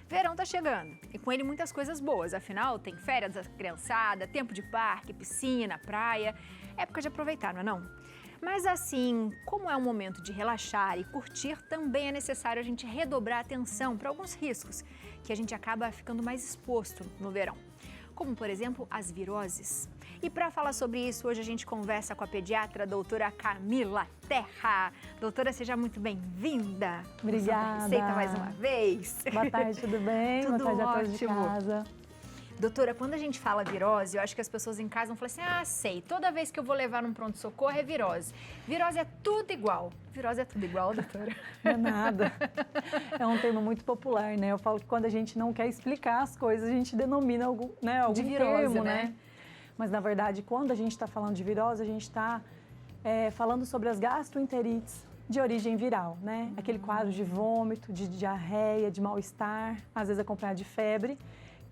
Verão tá chegando e com ele muitas coisas boas, afinal tem férias da criançada, tempo de parque, piscina, praia, época de aproveitar, não é não? Mas assim, como é um momento de relaxar e curtir, também é necessário a gente redobrar a atenção para alguns riscos que a gente acaba ficando mais exposto no verão, como por exemplo as viroses. E para falar sobre isso, hoje a gente conversa com a pediatra doutora Camila Terra. Doutora, seja muito bem-vinda. Obrigada. Receita mais uma vez. Boa tarde, tudo bem? Tudo Boa tarde a todos de ótimo. casa. Doutora, quando a gente fala virose, eu acho que as pessoas em casa vão falar assim, sei, toda vez que eu vou levar num pronto-socorro é virose. Virose é tudo igual. Virose é tudo igual, doutora? Não é nada. É um termo muito popular, né? Eu falo que quando a gente não quer explicar as coisas, a gente denomina algum de virose, termo, né? Mas, na verdade, quando a gente está falando de virose, a gente está falando sobre as gastroenterites de origem viral, né? Aquele quadro de vômito, de diarreia, de mal-estar, às vezes acompanhado de febre,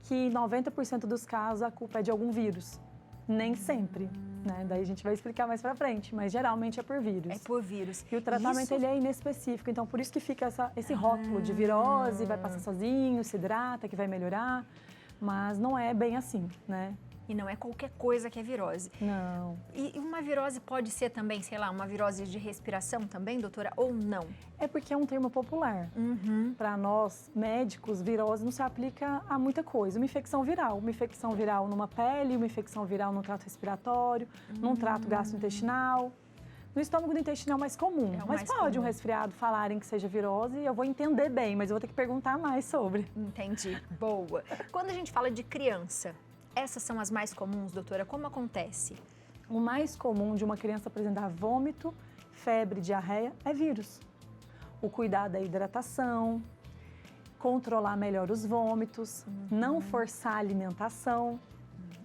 que 90% dos casos a culpa é de algum vírus. Nem sempre, né? Daí a gente vai explicar mais pra frente, mas geralmente é por vírus. É por vírus. E o tratamento ele é inespecífico, então por isso que fica esse rótulo de virose, vai passar sozinho, se hidrata, que vai melhorar, mas não é bem assim, né? E não é qualquer coisa que é virose. Não. E uma virose pode ser também, sei lá, uma virose de respiração também, doutora, ou não? É porque é um termo popular. Para nós, médicos, virose não se aplica a muita coisa. Uma infecção viral numa pele, uma infecção viral no trato respiratório, num trato gastrointestinal. No estômago do intestino é o mais comum, mas pode um resfriado falarem que seja virose, eu vou entender bem, mas eu vou ter que perguntar mais sobre. Entendi, boa. Quando a gente fala de criança, essas são as mais comuns, doutora, como acontece? O mais comum de uma criança apresentar vômito, febre, diarreia é vírus. O cuidado é a hidratação, controlar melhor os vômitos, não forçar a alimentação.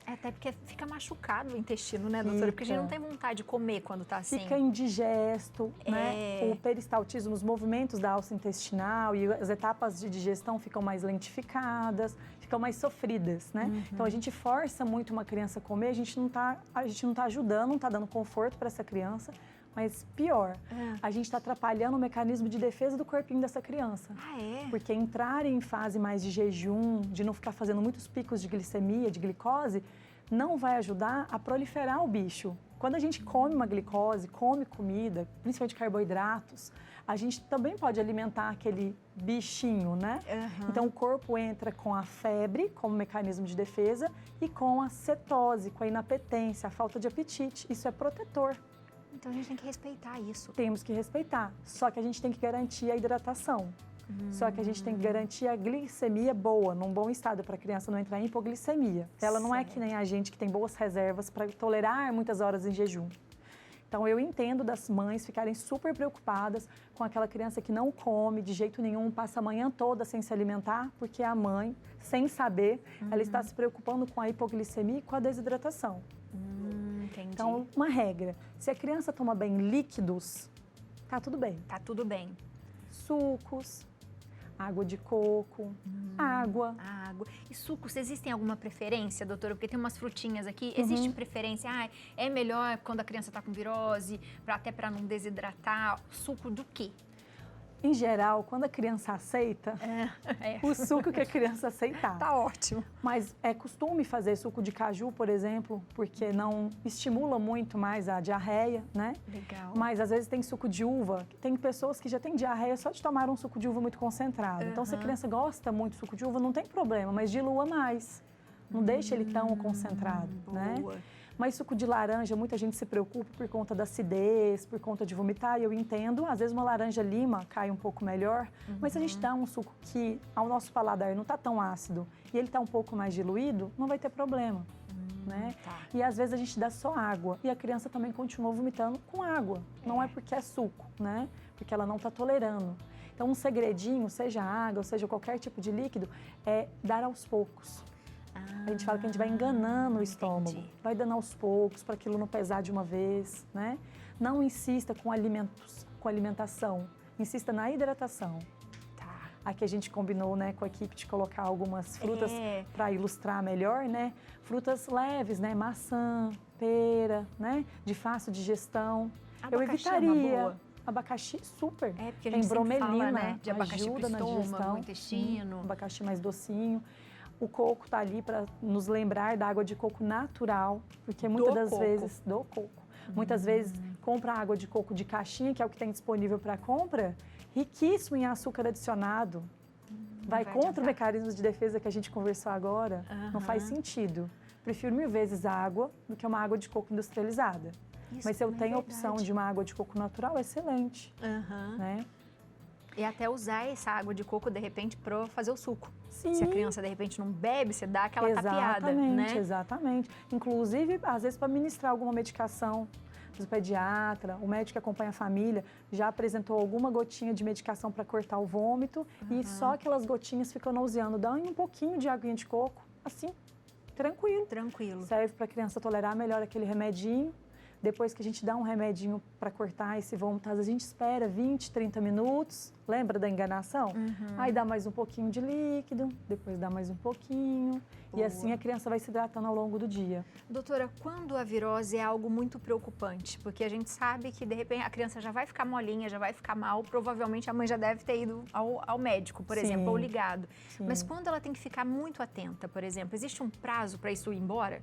Até porque fica machucado o intestino, né, doutora? Porque a gente não tem vontade de comer quando tá assim. Fica indigesto, né? O peristaltismo, os movimentos da alça intestinal e as etapas de digestão ficam mais lentificadas, ficam mais sofridas, né? Então a gente força muito uma criança a comer, a gente não tá ajudando, não tá dando conforto para essa criança. Mas pior, a gente está atrapalhando o mecanismo de defesa do corpinho dessa criança. Porque entrar em fase mais de jejum, de não ficar fazendo muitos picos de glicemia, de glicose, não vai ajudar a proliferar o bicho. Quando a gente come uma glicose, come comida, principalmente carboidratos, a gente também pode alimentar aquele bichinho, né? Então o corpo entra com a febre como mecanismo de defesa e com a cetose, com a inapetência, a falta de apetite. Isso é protetor. Então a gente tem que respeitar isso. Temos que respeitar, só que a gente tem que garantir a hidratação. Só que a gente tem que garantir a glicemia boa, num bom estado, para a criança não entrar em hipoglicemia. Ela não é que nem a gente que tem boas reservas para tolerar muitas horas em jejum. Então eu entendo das mães ficarem super preocupadas com aquela criança que não come de jeito nenhum, passa a manhã toda sem se alimentar, porque a mãe, sem saber, ela está se preocupando com a hipoglicemia e com a desidratação. Entendi. Então, uma regra, se a criança toma bem líquidos, tá tudo bem. Tá tudo bem. Sucos, água de coco, água. E sucos, existem alguma preferência, doutora? Porque tem umas frutinhas aqui, existe preferência? É melhor quando a criança tá com virose, até para não desidratar, suco do quê? Em geral, quando a criança aceita, o suco que a criança aceitar. Tá ótimo. Mas é costume fazer suco de caju, por exemplo, porque não estimula muito mais a diarreia, né? Legal. Mas às vezes tem suco de uva. Tem pessoas que já têm diarreia só de tomar um suco de uva muito concentrado. Então, se a criança gosta muito de suco de uva, não tem problema, mas dilua mais. Não deixa ele tão concentrado, né? Mas suco de laranja, muita gente se preocupa por conta da acidez, por conta de vomitar, e eu entendo. Às vezes uma laranja lima cai um pouco melhor, mas se a gente dá um suco que ao nosso paladar não está tão ácido e ele está um pouco mais diluído, não vai ter problema, né? E às vezes a gente dá só água e a criança também continua vomitando com água. Não é porque é suco, né? Porque ela não está tolerando. Então um segredinho, seja água, seja qualquer tipo de líquido, é dar aos poucos. A gente fala que a gente vai enganando o estômago, vai dando aos poucos para aquilo não pesar de uma vez, né? Não insista com alimentos, com alimentação, insista na hidratação. Aqui a gente combinou, né, com a equipe de colocar algumas frutas para ilustrar melhor, né? Frutas leves, né? Maçã, pera, né? De fácil digestão. Abacaxi é uma boa. Abacaxi, super. É, porque a tem gente sempre bromelina, fala, né, de abacaxi ajuda pro na estômago, digestão. intestino. Abacaxi mais docinho. O coco tá ali para nos lembrar da água de coco natural, porque muitas das vezes do coco. Muitas vezes compra água de coco de caixinha, que é o que tem disponível para compra, riquíssimo em açúcar adicionado. Vai contra o mecanismo de defesa que a gente conversou agora. Não faz sentido. Prefiro 1000 vezes água do que uma água de coco industrializada. Isso, mas se eu é tenho a verdade. opção de uma água de coco natural, excelente. Né? E até usar essa água de coco, de repente, para fazer o suco. Sim. Se a criança, de repente, não bebe, você dá aquela tapeada, né? Exatamente. Inclusive, às vezes, para ministrar alguma medicação do pediatra, o médico que acompanha a família, já apresentou alguma gotinha de medicação para cortar o vômito e só aquelas gotinhas ficam nauseando. Dá um pouquinho de aguinha de coco, assim, tranquilo. Tranquilo. Serve para a criança tolerar melhor aquele remedinho. Depois que a gente dá um remedinho para cortar esse vômito, às vezes a gente espera 20, 30 minutos. Lembra da enganação? Aí dá mais um pouquinho de líquido, depois dá mais um pouquinho. Boa. E assim a criança vai se hidratando ao longo do dia. Doutora, quando a virose é algo muito preocupante? Porque a gente sabe que, de repente, a criança já vai ficar molinha, já vai ficar mal. Provavelmente a mãe já deve ter ido ao médico, por exemplo, ou ligado. Sim. Mas quando ela tem que ficar muito atenta, por exemplo, existe um prazo para isso ir embora?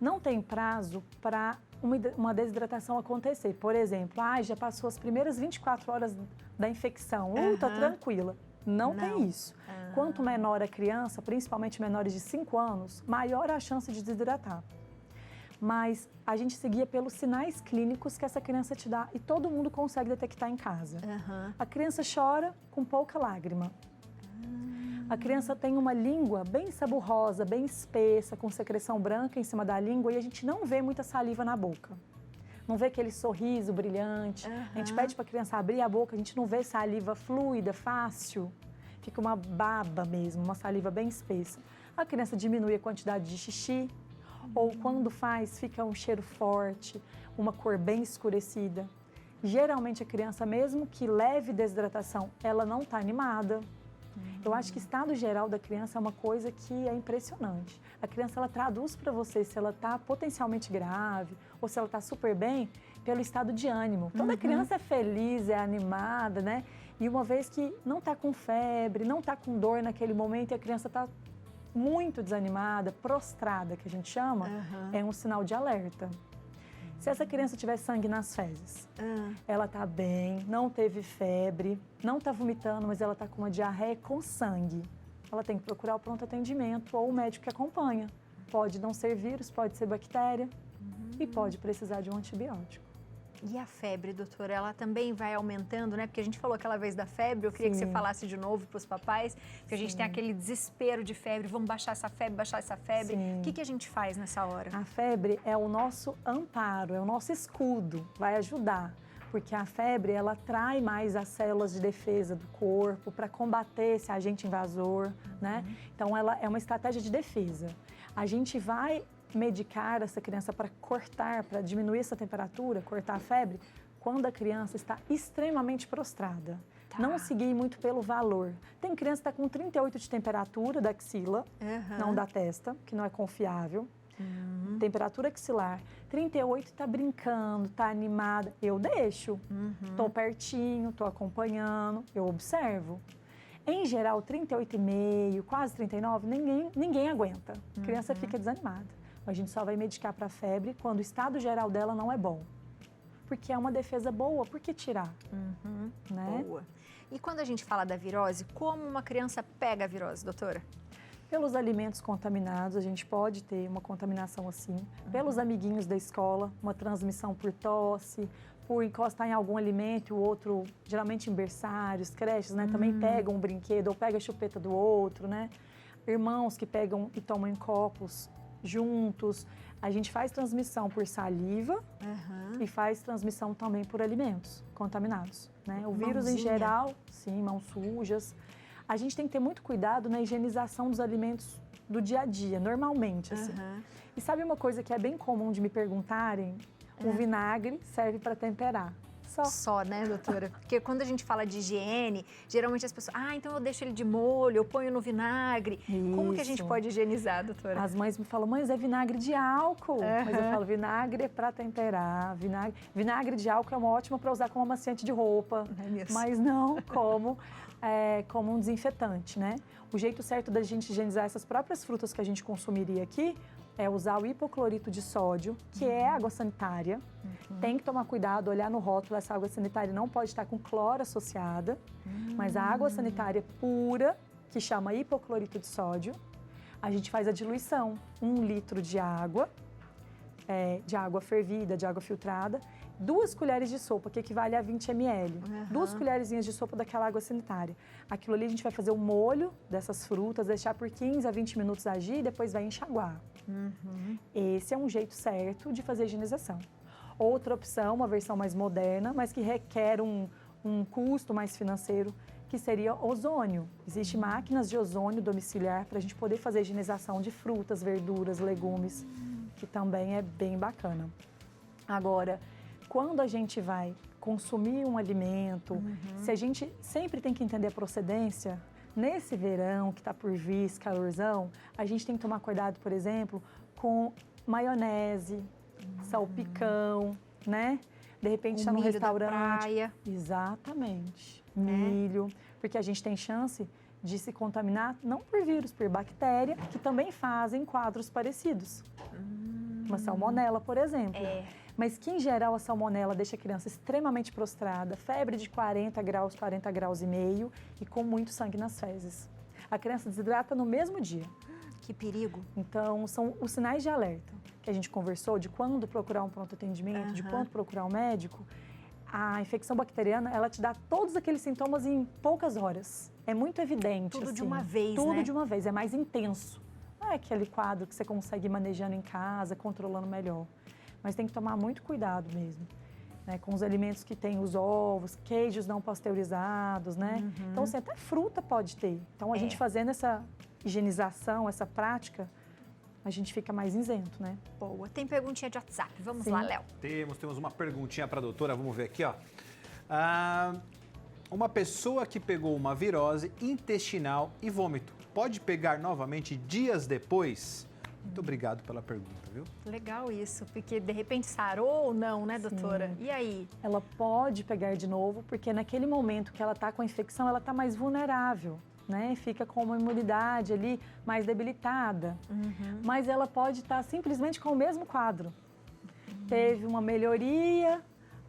Não tem prazo para uma desidratação acontecer. Por exemplo, já passou as primeiras 24 horas da infecção, tá tranquila. Não tem isso. Quanto menor a criança, principalmente menores de 5 anos, maior a chance de desidratar. Mas a gente seguia pelos sinais clínicos que essa criança te dá e todo mundo consegue detectar em casa. A criança chora com pouca lágrima. A criança tem uma língua bem saborrosa, bem espessa, com secreção branca em cima da língua e a gente não vê muita saliva na boca. Não vê aquele sorriso brilhante. A gente pede para a criança abrir a boca, a gente não vê saliva fluida, fácil. Fica uma baba mesmo, uma saliva bem espessa. A criança diminui a quantidade de xixi, ou quando faz, fica um cheiro forte, uma cor bem escurecida. Geralmente a criança, mesmo que leve desidratação, ela não está animada. Eu acho que o estado geral da criança é uma coisa que é impressionante. A criança, ela traduz para você se ela está potencialmente grave ou se ela está super bem pelo estado de ânimo. Toda criança é feliz, é animada, né? E uma vez que não está com febre, não está com dor naquele momento e a criança está muito desanimada, prostrada, que a gente chama, é um sinal de alerta. Se essa criança tiver sangue nas fezes, ela tá bem, não teve febre, não tá vomitando, mas ela tá com uma diarreia com sangue, ela tem que procurar o pronto atendimento ou o médico que acompanha. Pode não ser vírus, pode ser bactéria e pode precisar de um antibiótico. E a febre, doutora, ela também vai aumentando, né? Porque a gente falou aquela vez da febre, eu queria que você falasse de novo para os papais, porque a gente tem aquele desespero de febre, vamos baixar essa febre, baixar essa febre. O que a gente faz nessa hora? A febre é o nosso amparo, é o nosso escudo, vai ajudar. Porque a febre, ela atrai mais as células de defesa do corpo para combater esse agente invasor, né? Então, ela é uma estratégia de defesa. A gente vai medicar essa criança para cortar, para diminuir essa temperatura, cortar a febre, quando a criança está extremamente prostrada. Não seguir muito pelo valor. Tem criança que está com 38 de temperatura da axila, não da testa, que não é confiável. Temperatura axilar. 38 está brincando, está animada. Eu deixo. Estou pertinho, estou acompanhando, eu observo. Em geral, 38,5, quase 39, ninguém aguenta. A criança fica desanimada. A gente só vai medicar para a febre quando o estado geral dela não é bom. Porque é uma defesa boa, por que tirar? Né? Boa. E quando a gente fala da virose, como uma criança pega a virose, doutora? Pelos alimentos contaminados, a gente pode ter uma contaminação assim. Pelos amiguinhos da escola, uma transmissão por tosse, por encostar em algum alimento, o outro, geralmente em berçários, creches, né? Também pegam um brinquedo ou pega a chupeta do outro, né? Irmãos que pegam e tomam em copos juntos. A gente faz transmissão por saliva e faz transmissão também por alimentos contaminados, né? O vírus em geral, sim, mãos sujas. A gente tem que ter muito cuidado na higienização dos alimentos do dia a dia, normalmente, assim. E sabe uma coisa que é bem comum de me perguntarem? O vinagre serve para temperar. Só, né, doutora? Porque quando a gente fala de higiene, geralmente as pessoas, então eu deixo ele de molho, eu ponho no vinagre. Isso. Como que a gente pode higienizar, doutora? As mães me falam, mãe, é vinagre de álcool. Mas eu falo, vinagre é para temperar. Vinagre de álcool é uma ótima para usar como amaciante de roupa, mas não como um desinfetante, né? O jeito certo da gente higienizar essas próprias frutas que a gente consumiria aqui é usar o hipoclorito de sódio, que é água sanitária. Tem que tomar cuidado, olhar no rótulo, essa água sanitária não pode estar com cloro associada, mas a água sanitária pura, que chama hipoclorito de sódio, a gente faz a diluição, 1 litro de água fervida, de água filtrada, 2 colheres de sopa, que equivale a 20 ml. 2 colherzinhas de sopa daquela água sanitária. Aquilo ali a gente vai fazer o molho dessas frutas, deixar por 15 a 20 minutos agir e depois vai enxaguar. Esse é um jeito certo de fazer a higienização. Outra opção, uma versão mais moderna, mas que requer um custo mais financeiro, que seria ozônio. Existem máquinas de ozônio domiciliar para a gente poder fazer a higienização de frutas, verduras, legumes, que também é bem bacana. Agora, quando a gente vai consumir um alimento, se a gente sempre tem que entender a procedência, nesse verão que está por vir, esse calorzão, a gente tem que tomar cuidado, por exemplo, com maionese, salpicão, né? De repente está no restaurante. Da praia. Exatamente. Milho, porque a gente tem chance de se contaminar não por vírus, por bactéria, que também fazem quadros parecidos. Uma salmonela, por exemplo. Mas que, em geral, a salmonela deixa a criança extremamente prostrada, febre de 40 graus e meio e com muito sangue nas fezes. A criança desidrata no mesmo dia. Que perigo. Então, são os sinais de alerta que a gente conversou, de quando procurar um pronto atendimento, de quando procurar um médico. A infecção bacteriana, ela te dá todos aqueles sintomas em poucas horas. É muito evidente. Tudo assim, de uma vez, Tudo né? de uma vez, é mais intenso. Não é aquele quadro que você consegue ir manejando em casa, controlando melhor. Mas tem que tomar muito cuidado mesmo, né? Com os alimentos que têm os ovos, queijos não pasteurizados, né? Então, assim, até fruta pode ter. Então, a gente fazendo essa higienização, essa prática, a gente fica mais isento, né? Boa. Tem perguntinha de WhatsApp. Vamos lá, Léo. Temos uma perguntinha para a doutora. Vamos ver aqui, ó. Uma pessoa que pegou uma virose intestinal e vômito, pode pegar novamente dias depois? Muito obrigado pela pergunta, viu? Legal isso, porque de repente sarou ou não, né, doutora? Sim. E aí? Ela pode pegar de novo, porque naquele momento que ela está com a infecção, ela está mais vulnerável, né? Fica com uma imunidade ali mais debilitada. Mas ela pode estar simplesmente com o mesmo quadro. Teve uma melhoria,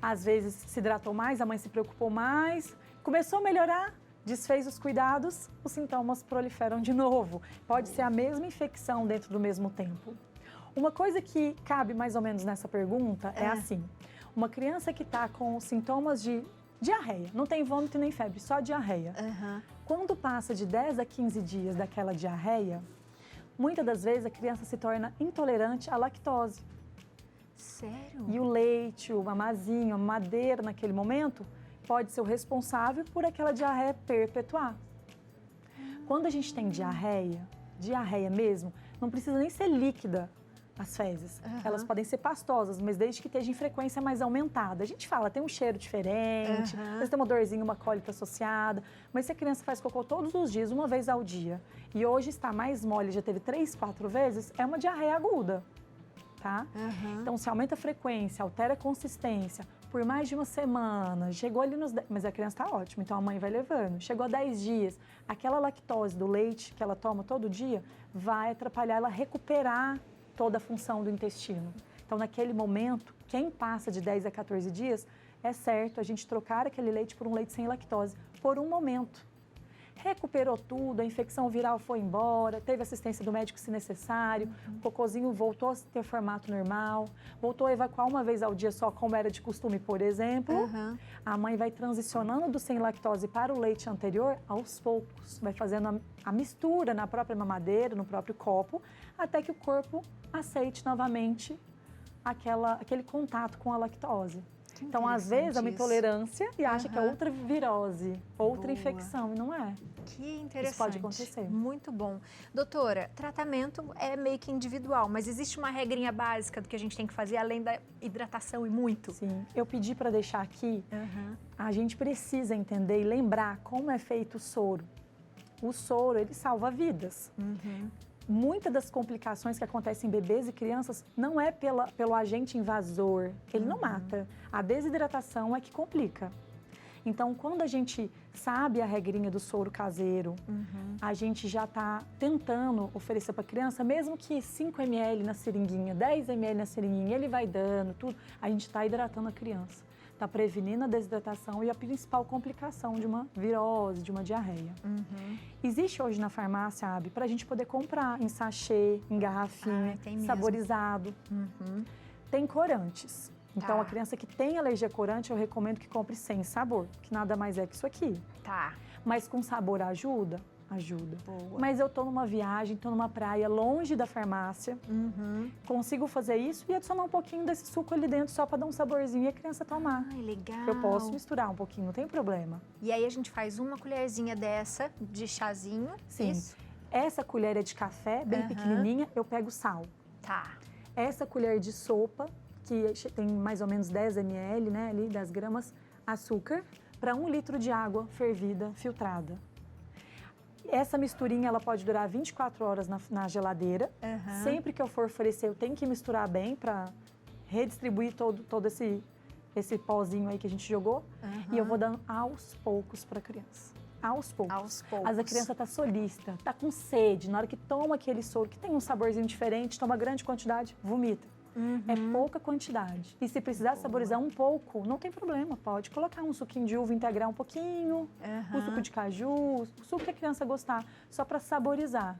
às vezes se hidratou mais, a mãe se preocupou mais, começou a melhorar, desfez os cuidados, os sintomas proliferam de novo. Pode ser a mesma infecção dentro do mesmo tempo. Uma coisa que cabe mais ou menos nessa pergunta é assim, uma criança que está com sintomas de diarreia, não tem vômito nem febre, só diarreia. Quando passa de 10 a 15 dias daquela diarreia, muitas das vezes a criança se torna intolerante à lactose. Sério? E o leite, o mamazinho, a mamadeira naquele momento, pode ser o responsável por aquela diarreia perpetuar. Quando a gente tem diarreia mesmo, não precisa nem ser líquida as fezes. Elas podem ser pastosas, mas desde que esteja em frequência mais aumentada. A gente fala, tem um cheiro diferente, às vezes tem uma dorzinha, uma cólica associada, mas se a criança faz cocô todos os dias, uma vez ao dia, e hoje está mais mole, já teve 3, 4 vezes, é uma diarreia aguda, tá? Então, se aumenta a frequência, altera a consistência, por mais de uma semana, chegou ali nos 10, mas a criança está ótima, então a mãe vai levando. Chegou a 10 dias, aquela lactose do leite que ela toma todo dia vai atrapalhar ela recuperar toda a função do intestino. Então, naquele momento, quem passa de 10 a 14 dias, é certo a gente trocar aquele leite por um leite sem lactose, por um momento. Recuperou tudo, a infecção viral foi embora, teve assistência do médico se necessário, o cocôzinho voltou a ter formato normal, voltou a evacuar uma vez ao dia só, como era de costume, por exemplo. A mãe vai transicionando do sem lactose para o leite anterior aos poucos, vai fazendo a mistura na própria mamadeira, no próprio copo, até que o corpo aceite novamente aquele contato com a lactose. Então, às vezes, é uma intolerância e acha que é outra virose, outra infecção, e não é. Que interessante. Isso pode acontecer. Muito bom. Doutora, tratamento é meio que individual, mas existe uma regrinha básica do que a gente tem que fazer além da hidratação e muito? Sim, eu pedi para deixar aqui, Uhum. a gente precisa entender e lembrar como é feito o soro. O soro, ele salva vidas. Uhum. Muitas das complicações que acontecem em bebês e crianças não é pelo agente invasor, ele não mata. A desidratação é que complica. Então, quando a gente sabe a regrinha do soro caseiro, a gente já está tentando oferecer para a criança, mesmo que 5 ml na seringuinha, 10 ml na seringuinha, ele vai dando tudo, a gente está hidratando a criança. Está prevenindo a desidratação e a principal complicação de uma virose, de uma diarreia. Existe hoje na farmácia, Abi, para a gente poder comprar em sachê, em garrafinha, tem mesmo. saborizado. Tem corantes. Então, Tá. a criança que tem alergia a corante, eu recomendo que compre sem sabor, que nada mais é que isso aqui. Tá. Mas com sabor ajuda? Ajuda. Boa. Mas eu tô numa viagem, tô numa praia longe da farmácia, consigo fazer isso e adicionar um pouquinho desse suco ali dentro só para dar um saborzinho e a criança tomar. Ai, legal. Eu posso misturar um pouquinho, não tem problema. E aí a gente faz uma colherzinha dessa de chazinho. Sim. Isso? Essa colher é de café, bem Aham. pequenininha, eu pego sal. Tá. Essa colher de sopa, que tem mais ou menos 10 ml, né, ali, 10 gramas, açúcar, para 1 litro de água fervida, filtrada. Essa misturinha, ela pode durar 24 horas na geladeira. Aham. Sempre que eu for oferecer, eu tenho que misturar bem para redistribuir todo esse pozinho aí que a gente jogou. E eu vou dando aos poucos para a criança. Aos poucos. Aos poucos. Mas a criança está solista, está com sede. Na hora que toma aquele soro, que tem um saborzinho diferente, toma grande quantidade, vomita. É pouca quantidade. E se precisar saborizar um pouco, não tem problema. Pode colocar um suquinho de uva integral um pouquinho, o suco de caju, o suco que a criança gostar, só para saborizar.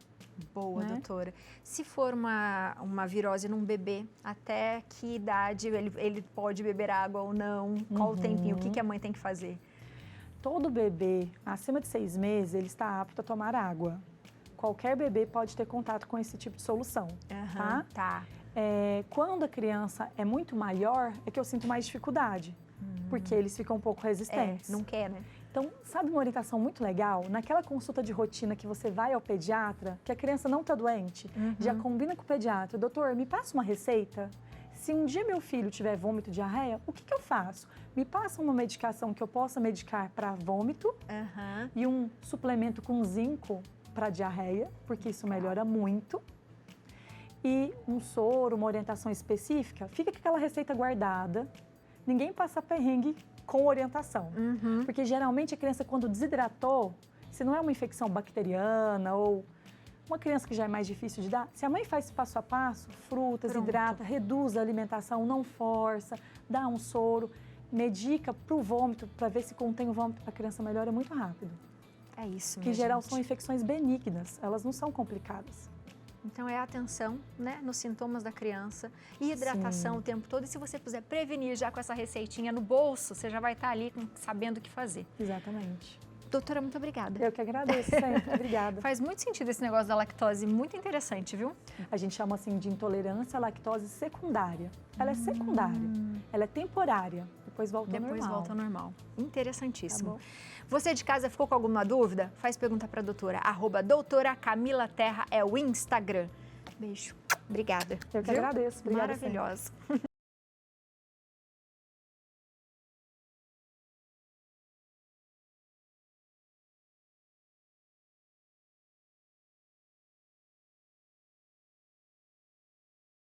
Boa, né? doutora. Se for uma virose num bebê, até que idade ele pode beber água ou não? Qual o tempinho? O que a mãe tem que fazer? Todo bebê acima de 6 meses, ele está apto a tomar água. Qualquer bebê pode ter contato com esse tipo de solução, tá? Tá. Quando a criança é muito maior, é que eu sinto mais dificuldade, porque eles ficam um pouco resistentes. Não quer, né? Então, sabe uma orientação muito legal? Naquela consulta de rotina que você vai ao pediatra, que a criança não está doente, já combina com o pediatra. Doutor, me passa uma receita? Se um dia meu filho tiver vômito e diarreia, o que eu faço? Me passa uma medicação que eu possa medicar para vômito e um suplemento com zinco para diarreia, porque isso melhora muito. E um soro, uma orientação específica, fica com aquela receita guardada. Ninguém passa perrengue com orientação. Porque geralmente a criança, quando desidratou, se não é uma infecção bacteriana ou uma criança que já é mais difícil de dar, se a mãe faz passo a passo, frutas, Pronto. hidrata, reduz a alimentação, não força, dá um soro, medica para o vômito, para ver se contém o vômito, a criança melhora muito rápido. É isso, Que minha em geral gente. são infecções benignas, elas não são complicadas. Então é atenção, né, nos sintomas da criança e hidratação Sim. o tempo todo. E se você puder prevenir já com essa receitinha no bolso, você já vai estar ali sabendo o que fazer. Exatamente. Doutora, muito obrigada. Eu que agradeço sempre, obrigada. Faz muito sentido esse negócio da lactose, muito interessante, viu? A gente chama assim de intolerância à lactose secundária. Ela é secundária, ela é temporária, depois volta ao Depois normal. volta ao normal. Interessantíssimo. Tá bom. Você de casa ficou com alguma dúvida? Faz pergunta para a doutora. @doutora Camila Terra é o Instagram. Beijo. Obrigada. Eu que Viu? agradeço. Obrigada sempre. Maravilhosa.